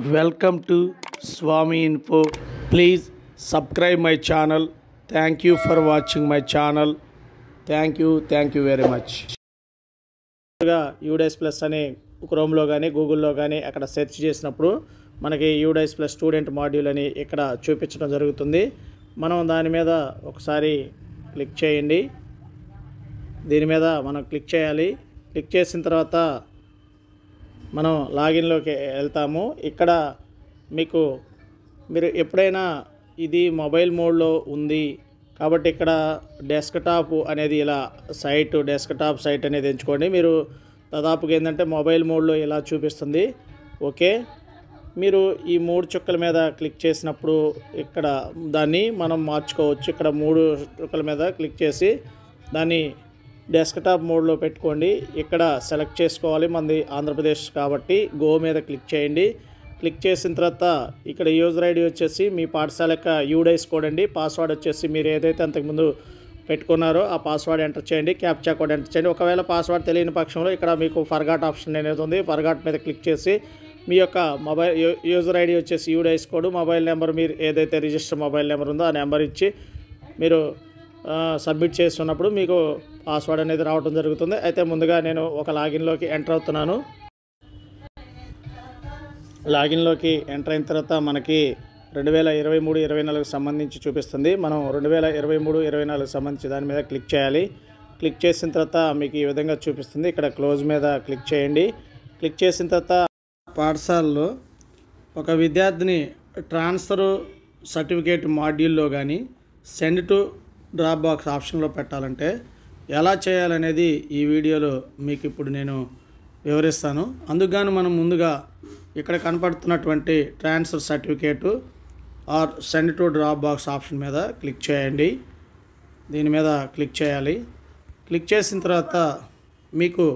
Welcome to Swami Info. Please subscribe my channel. Thank you for watching my channel. Thank you very much. UDISE plus అనే క్రోమ్లో కానీ గూగుల్లో కానీ అక్కడ search చేసినప్పుడు మనకి యూడైస్ ప్లస్ స్టూడెంట్ మాడ్యూల్ అని ఇక్కడ చూపించడం జరుగుతుంది. మనం దాని మీద ఒకసారి క్లిక్ చేయండి. దీని మీద మనం క్లిక్ చేయాలి. క్లిక్ చేసిన తర్వాత మనం లాగిన్లోకి వెళ్తాము. ఇక్కడ మీరు ఎప్పుడైనా ఇది మొబైల్ మోడ్లో ఉంది కాబట్టి ఇక్కడ డెస్క్టాప్ అనేది ఇలా డెస్క్టాప్ సైట్ అనేది ఎంచుకోండి. మీరు దాదాపుగా ఏంటంటే మొబైల్ మోడ్లో ఇలా చూపిస్తుంది. ఓకే, మీరు ఈ 3 చుక్కల మీద క్లిక్ చేసినప్పుడు ఇక్కడ దాన్ని మనం మార్చుకోవచ్చు. ఇక్కడ 3 చుక్కల మీద క్లిక్ చేసి దాన్ని డెస్క్టాప్ మోడ్లో పెట్టుకోండి. ఇక్కడ సెలెక్ట్ చేసుకోవాలి. మనది ఆంధ్రప్రదేశ్ కాబట్టి గో మీద క్లిక్ చేయండి. క్లిక్ చేసిన తర్వాత ఇక్కడ యూజర్ ఐడి వచ్చేసి మీ పాఠశాల యొక్క యూడైస్ కోడ్ అండి. పాస్వర్డ్ వచ్చేసి మీరు ఏదైతే అంతకుముందు పెట్టుకున్నారో ఆ పాస్వర్డ్ ఎంటర్ చేయండి. క్యాప్చా కోడ్ ఎంటర్ చేయండి. ఒకవేళ పాస్వర్డ్ తెలియని పక్షంలో ఇక్కడ మీకు ఫర్గాట్ ఆప్షన్ అనేది ఉంది. ఫర్గాట్ మీద క్లిక్ చేసి మీ యొక్క మొబైల్ యూజర్ ఐడి వచ్చేసి యూడైస్ కోడ్, మొబైల్ నెంబర్ మీరు ఏదైతే రిజిస్టర్ మొబైల్ నెంబర్ ఉందో ఆ నెంబర్ ఇచ్చి మీరు సబ్మిట్ చేస్తున్నప్పుడు మీకు పాస్వర్డ్ అనేది రావడం జరుగుతుంది. అయితే ముందుగా నేను ఒక లాగిన్లోకి ఎంటర్ అవుతున్నాను. లాగిన్లోకి ఎంటర్ అయిన తర్వాత మనకి 2023-24 సంబంధించి చూపిస్తుంది. మనం 2023-24 సంబంధించి దాని మీద క్లిక్ చేయాలి. క్లిక్ చేసిన తర్వాత మీకు ఈ విధంగా చూపిస్తుంది. ఇక్కడ క్లోజ్ మీద క్లిక్ చేయండి. క్లిక్ చేసిన తర్వాత పాఠశాలలో ఒక విద్యార్థిని ట్రాన్స్ఫర్ సర్టిఫికేట్ మాడ్యూల్లో కానీ సెండ్ టు డ్రాప్ బాక్స్ ఆప్షన్లో పెట్టాలంటే ఎలా చేయాలనేది ఈ వీడియోలో మీకు ఇప్పుడు నేను వివరిస్తాను. అందుకు మనం ముందుగా ఇక్కడ కనపడుతున్నటువంటి transfer certificate or send to drop box option మీద క్లిక్ చేయండి. దీని మీద క్లిక్ చేయాలి. క్లిక్ చేసిన తర్వాత మీకు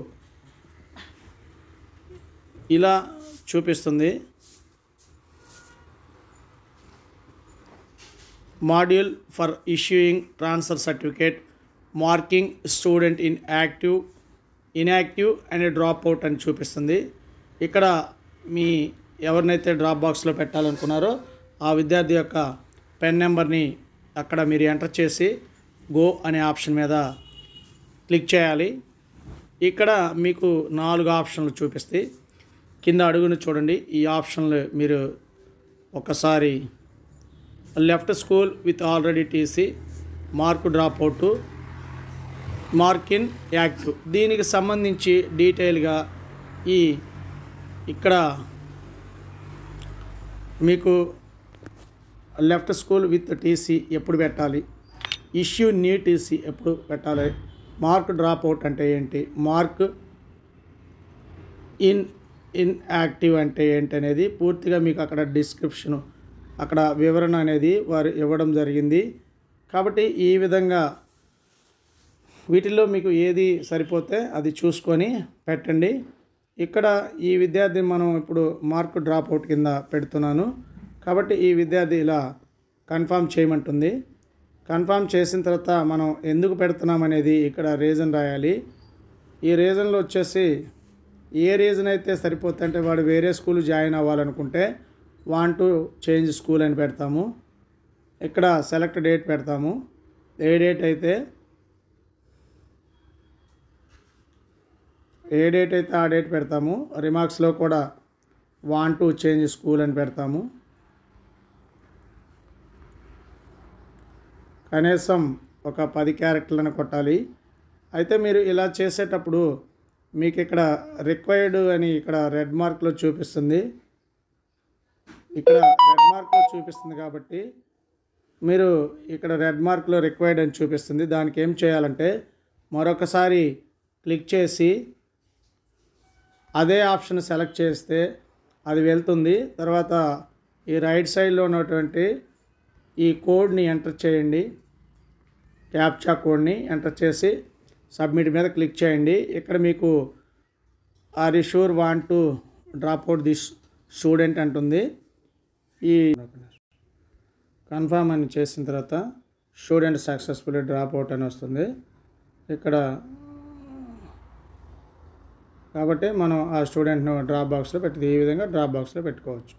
ఇలా చూపిస్తుంది. Module for issuing transfer certificate, marking student inactive and drop out అని చూపిస్తుంది. ఇక్కడ మీ ఎవరినైతే డ్రాప్ బాక్స్లో పెట్టాలనుకున్నారో ఆ విద్యార్థి యొక్క పెన్ నెంబర్ని అక్కడ మీరు ఎంటర్ చేసి గో అనే ఆప్షన్ మీద క్లిక్ చేయాలి. ఇక్కడ మీకు 4 ఆప్షన్లు చూపిస్తాయి. కింద అడుగును చూడండి. ఈ ఆప్షన్లు మీరు ఒకసారి left school with already TC, mark drop out, mark in active, దీనికి సంబంధించి డీటెయిల్గా ఇక్కడ మీకు లెఫ్ట్ స్కూల్ విత్ టీసీ ఎప్పుడు పెట్టాలి, ఇష్యూ న్యూ టీసీ ఎప్పుడు పెట్టాలి, మార్క్ డ్రాప్ అవుట్ అంటే ఏంటి, మార్క్ ఇన్ యాక్టివ్ అంటే ఏంటి అనేది పూర్తిగా మీకు అక్కడ డిస్క్రిప్షను అక్కడ వివరణ అనేది వారు ఇవ్వడం జరిగింది. కాబట్టి ఈ విధంగా వీటిల్లో మీకు ఏది సరిపోతే అది చూసుకొని పెట్టండి. ఇక్కడ ఈ విద్యార్థి మనం ఇప్పుడు మార్క్ డ్రాప్ అవుట్ కింద పెడుతున్నాను కాబట్టి ఈ విద్యార్థి ఇలా కన్ఫర్మ్ చేయమంటుంది. కన్ఫర్మ్ చేసిన తర్వాత మనం ఎందుకు పెడుతున్నాం అనేది ఇక్కడ రీజన్ రాయాలి. ఈ రీజన్లో వచ్చేసి ఏ రీజన్ అయితే సరిపోతే అంటే వాడు వేరే స్కూల్ జాయిన్ అవ్వాలనుకుంటే వాంట్ టు చేంజ్ స్కూల్ అని పెడతాము. ఇక్కడ సెలెక్ట్ డేట్ పెడతాము. ఏ డేట్ అయితే ఆ డేట్ పెడతాము. రిమార్క్స్లో కూడా వాంట్ టు చేంజ్ స్కూల్ అని పెడతాము. కనీసం ఒక 10 క్యారెక్టర్లను కొట్టాలి. అయితే మీరు ఇలా చేసేటప్పుడు మీకు ఇక్కడ రిక్వైర్డ్ అని ఇక్కడ రెడ్ మార్క్లో చూపిస్తుంది. ఇక్కడ రెడ్ మార్క్లో చూపిస్తుంది కాబట్టి మీరు ఇక్కడ రెడ్ మార్క్లో రిక్వైర్డ్ అని చూపిస్తుంది. దానికి ఏం చేయాలంటే మరొకసారి క్లిక్ చేసి అదే ఆప్షన్ సెలెక్ట్ చేస్తే అది వెళ్తుంది. తర్వాత ఈ రైట్ సైడ్లో ఉన్నటువంటి ఈ కోడ్ని ఎంటర్ చేయండి. క్యాప్చా కోడ్ని ఎంటర్ చేసి సబ్మిట్ మీద క్లిక్ చేయండి. ఇక్కడ మీకు are you sure want to drop out this student అంటుంది. ఈ కన్ఫర్మ్ అని చేసిన తర్వాత స్టూడెంట్ సక్సెస్ఫుల్లీ డ్రాప్ అవుట్ అని వస్తుంది. ఇక్కడ కాబట్టి మనం ఆ స్టూడెంట్ను డ్రాప్ బాక్స్లో ఈ విధంగా డ్రాప్ బాక్స్లో పెట్టుకోవచ్చు.